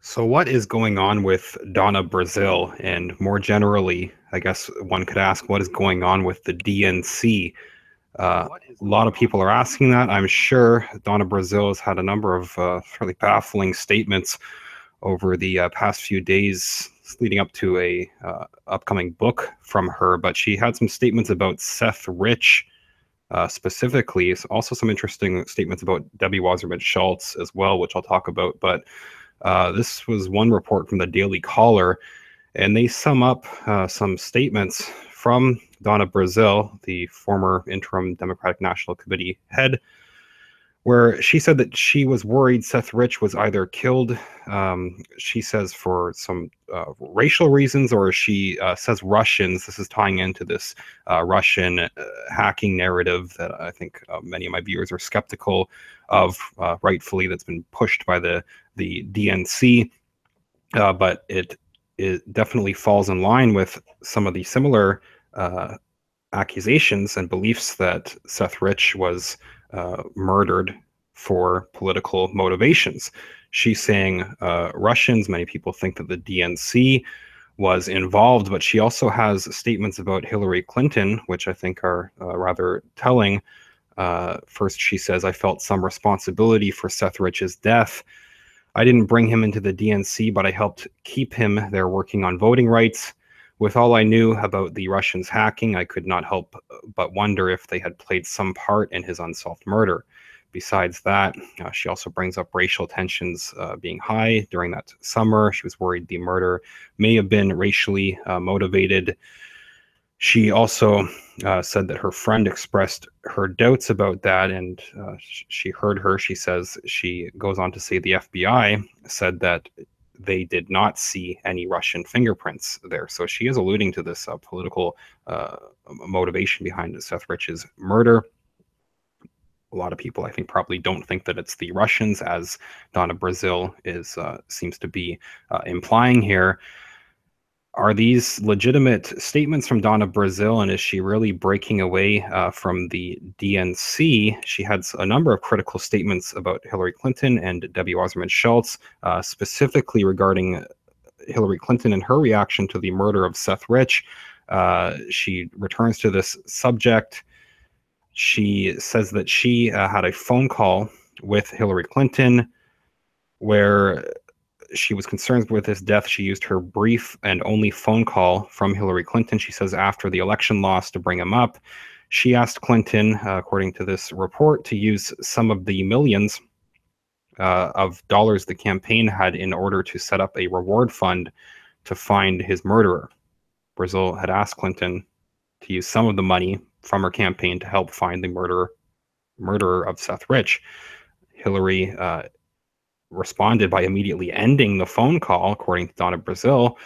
So, what is going on with Donna Brazil? And more generally, I guess one could ask, what is going on with the DNC? A lot of people are asking that. I'm sure Donna Brazil has had a number of fairly baffling statements over the past few days leading up to a upcoming book from her. But she had some statements about Seth Rich specifically. Also, some interesting statements about Debbie Wasserman Schultz as well, which I'll talk about. But this was one report from the Daily Caller, and they sum up some statements from Donna Brazile, the former interim Democratic National Committee head, where she said that she was worried Seth Rich was either killed, she says, for some racial reasons, or she says Russians. This is tying into this Russian hacking narrative that I think many of my viewers are skeptical of, rightfully, that's been pushed by the DNC. But it definitely falls in line with some of the similar accusations and beliefs that Seth Rich was murdered for political motivations. She's saying Russians. Many people think that the DNC was involved, but she also has statements about Hillary Clinton, which I think are rather telling. First, she says, I felt some responsibility for Seth Rich's death. I didn't bring him into the DNC, but I helped keep him there working on voting rights. With all I knew about the Russians hacking, I could not help but wonder if they had played some part in his unsolved murder. Besides that, she also brings up racial tensions being high during that summer. She was worried the murder may have been racially motivated. She also said that her friend expressed her doubts about that, and she heard her. She says, she goes on to say the FBI said that they did not see any Russian fingerprints there. So she is alluding to this political motivation behind Seth Rich's murder. A lot of people, I think, probably don't think that it's the Russians, as Donna Brazile seems to be implying here. Are these legitimate statements from Donna Brazile, and is she really breaking away from the DNC? She had a number of critical statements about Hillary Clinton and Debbie Wasserman Schultz, specifically regarding Hillary Clinton and her reaction to the murder of Seth Rich. She returns to this subject. She says that she had a phone call with Hillary Clinton where she was concerned with his death. She used her brief and only phone call from Hillary Clinton, she says, after the election loss to bring him up. She asked Clinton, according to this report, to use some of the millions of dollars the campaign had in order to set up a reward fund to find his murderer. Brazile had asked Clinton to use some of the money from her campaign to help find the murderer of Seth Rich. Hillary responded by immediately ending the phone call, according to Donna Brazile.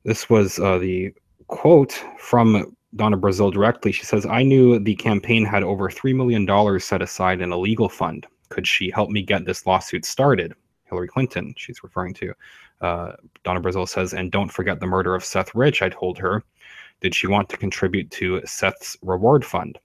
This was the quote from Donna Brazile directly. She says, I knew the campaign had over $3 million set aside in a legal fund. Could she help me get this lawsuit started? Hillary Clinton, she's referring to. Donna Brazile says, and don't forget the murder of Seth Rich, I told her. Did she want to contribute to Seth's reward fund?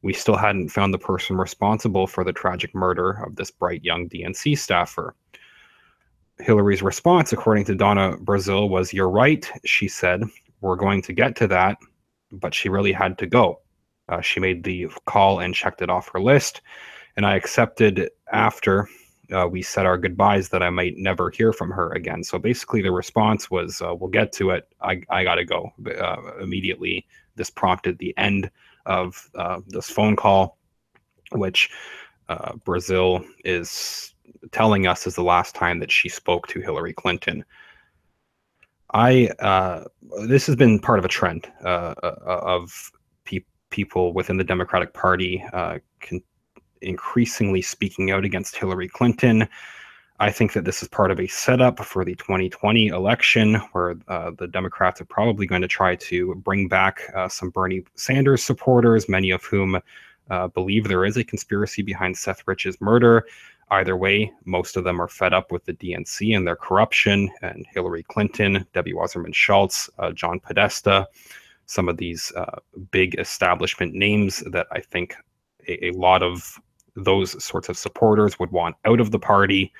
We still hadn't found the person responsible for the tragic murder of this bright young DNC staffer. Hillary's response, according to Donna Brazile, was, you're right, she said. We're going to get to that, but she really had to go. She made the call and checked it off her list, and I accepted after we said our goodbyes that I might never hear from her again. So basically the response was, we'll get to it. I got to go. Immediately, this prompted the end of this phone call, which Brazile is telling us is the last time that she spoke to Hillary Clinton. This has been part of a trend of people within the Democratic Party increasingly speaking out against Hillary Clinton. I think that this is part of a setup for the 2020 election, where the Democrats are probably going to try to bring back some Bernie Sanders supporters, many of whom believe there is a conspiracy behind Seth Rich's murder. Either way, most of them are fed up with the DNC and their corruption, and Hillary Clinton, Debbie Wasserman Schultz, John Podesta, some of these big establishment names that I think a lot of those sorts of supporters would want out of the party.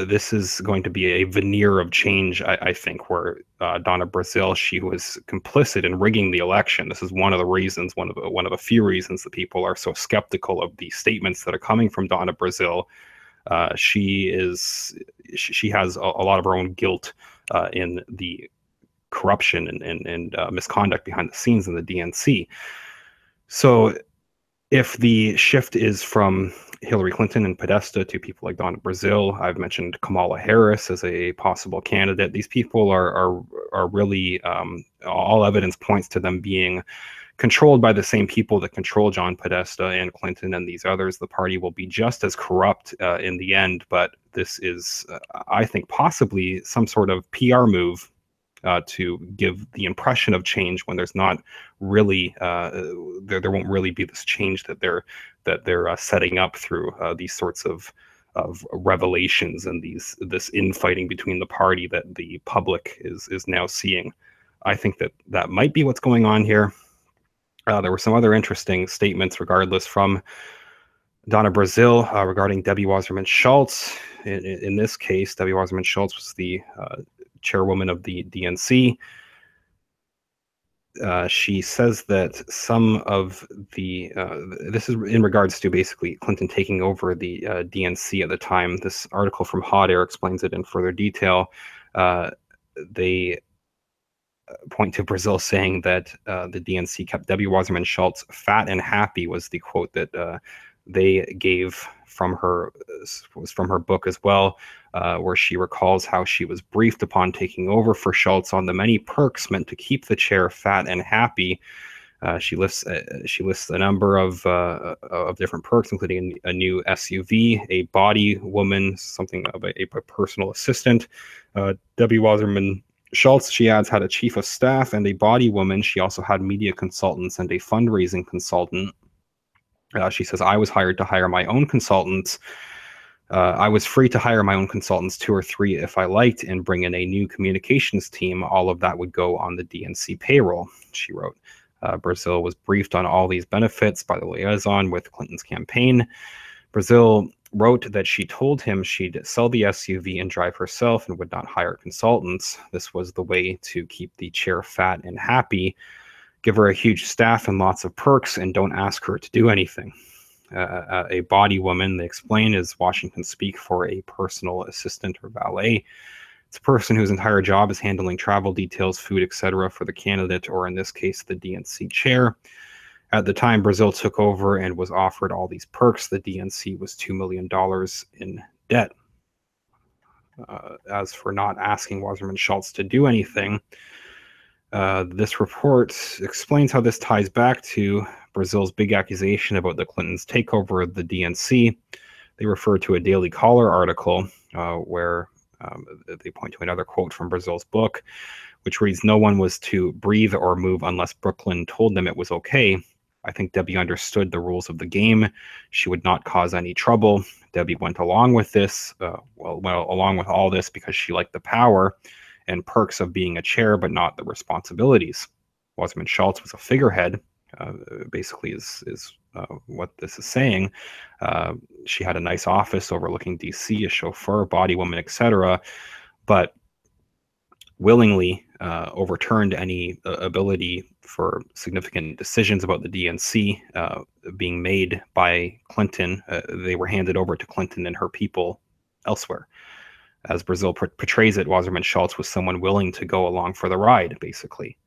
this is going to be a veneer of change, I think, where Donna Brazile, she was complicit in rigging the election. This is one of the reasons, one of the few reasons that people are so skeptical of the statements that are coming from Donna Brazile. She has a lot of her own guilt in the corruption and misconduct behind the scenes in the DNC. So if the shift is from Hillary Clinton and Podesta to people like Donna Brazile, I've mentioned Kamala Harris as a possible candidate. These people are really, all evidence points to them being controlled by the same people that control John Podesta and Clinton and these others. The party will be just as corrupt in the end, but this is, I think, possibly some sort of PR move to give the impression of change when there's not really there won't really be this change that they're setting up through these sorts of revelations and this infighting between the party that the public is now seeing. I think that might be what's going on here. There were some other interesting statements, regardless, from Donna Brazile regarding Debbie Wasserman Schultz. In this case, Debbie Wasserman Schultz was the chairwoman of the DNC. She says that some of the this is in regards to basically Clinton taking over the DNC at the time. This article from Hot Air explains it in further detail. They point to Brazile saying that the DNC kept Debbie Wasserman Schultz fat and happy, was the quote that they gave from her, was from her book as well, where she recalls how she was briefed upon taking over for Schultz on the many perks meant to keep the chair fat and happy. She lists a number of different perks, including a new SUV, a body woman, something of a personal assistant. Debbie Wasserman Schultz, she adds, had a chief of staff and a body woman. She also had media consultants and a fundraising consultant. She says, I was hired to hire my own consultants. I was free to hire my own consultants, 2 or 3 if I liked, and bring in a new communications team. All of that would go on the DNC payroll, she wrote. Brazile was briefed on all these benefits by the liaison with Clinton's campaign. Brazile wrote that she told him she'd sell the SUV and drive herself and would not hire consultants. This was the way to keep the chair fat and happy. Give her a huge staff and lots of perks, and don't ask her to do anything. A body woman, they explain, is Washington speak for a personal assistant or valet. It's a person whose entire job is handling travel details, food, etc. for the candidate, or in this case, the DNC chair. At the time Brazile took over and was offered all these perks, the DNC was $2 million in debt. As for not asking Wasserman Schultz to do anything, this report explains how this ties back to Brazile's big accusation about the Clintons' takeover of the DNC. They refer to a Daily Caller article where they point to another quote from Brazile's book, which reads, "No one was to breathe or move unless Brooklyn told them it was okay. I think Debbie understood the rules of the game. She would not cause any trouble. Debbie went along with this, along with all this because she liked the power and perks of being a chair, but not the responsibilities." Wasserman Schultz was a figurehead, basically is what this is saying. She had a nice office overlooking DC, a chauffeur, body woman, etc., but willingly overturned any ability for significant decisions about the DNC being made by Clinton. They were handed over to Clinton and her people elsewhere. As Brazile portrays it, Wasserman Schultz was someone willing to go along for the ride, basically.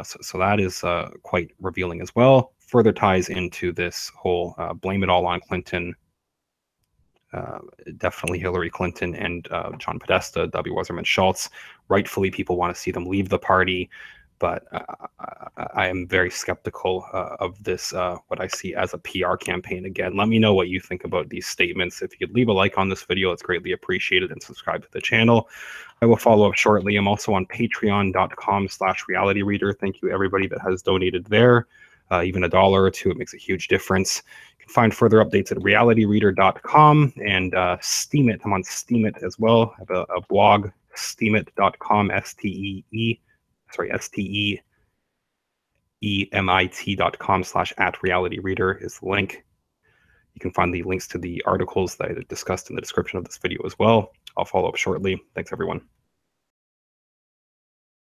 So that is quite revealing as well. Further ties into this whole blame it all on Clinton. Definitely Hillary Clinton and John Podesta, Debbie Wasserman Schultz. Rightfully, people want to see them leave the party, but I am very skeptical of this, what I see as a PR campaign. Again, let me know what you think about these statements. If you could leave a like on this video, it's greatly appreciated, and subscribe to the channel. I will follow up shortly. I'm also on patreon.com/realityreader. Thank you everybody that has donated there. Even $1 or $2, it makes a huge difference. You can find further updates at realityreader.com and Steemit. I'm on Steemit as well. I have a blog, steemit.com, STEEMIT.com /@realityreader is the link. You can find the links to the articles that I discussed in the description of this video as well. I'll follow up shortly. Thanks, everyone.